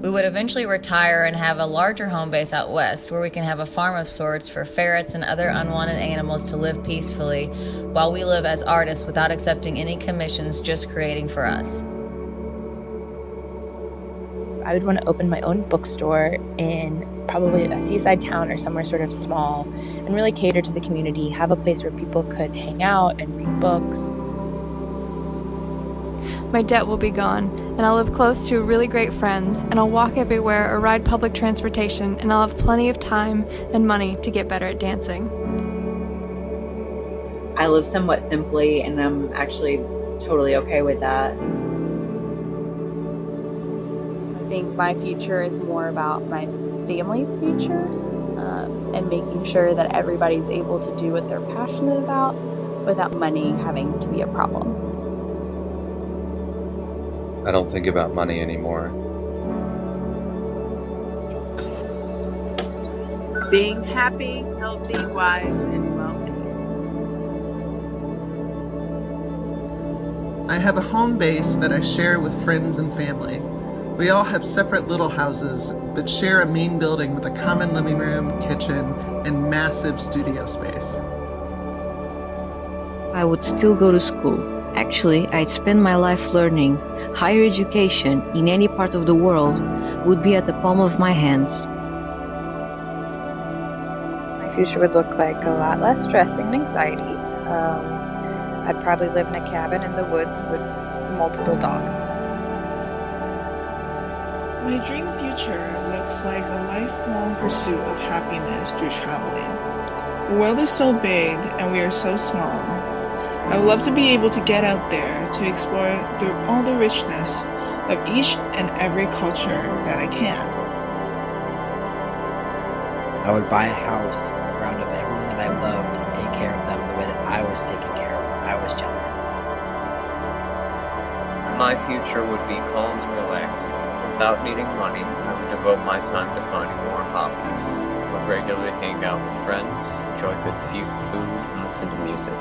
We would eventually retire and have a larger home base out west where we can have a farm of sorts for ferrets and other unwanted animals to live peacefully while we live as artists without accepting any commissions, just creating for us. I would want to open my own bookstore in probably a seaside town or somewhere sort of small and really cater to the community, have a place where people could hang out and read books. My debt will be gone, and I'll live close to really great friends, and I'll walk everywhere or ride public transportation, and I'll have plenty of time and money to get better at dancing. I live somewhat simply, and I'm actually totally okay with that. I think my future is more about my family's future and making sure that everybody's able to do what they're passionate about without money having to be a problem. I don't think about money anymore. Being happy, healthy, wise, and wealthy. I have a home base that I share with friends and family. We all have separate little houses, but share a main building with a common living room, kitchen, and massive studio space. I would still go to school. Actually, I'd spend my life learning. Higher education in any part of the world would be at the palm of my hands. My future would look like a lot less stressing and anxiety. I'd probably live in a cabin in the woods with multiple dogs. My dream future looks like a lifelong pursuit of happiness through traveling. The world is so big and we are so small. I would love to be able to get out there to explore through all the richness of each and every culture that I can. I would buy a house, round up everyone that I loved, and take care of them the way that I was taken care of when I was younger. My future would be calm and relaxing. Without needing money, I would devote my time to finding more hobbies. I would regularly hang out with friends, enjoy good food, and listen to music.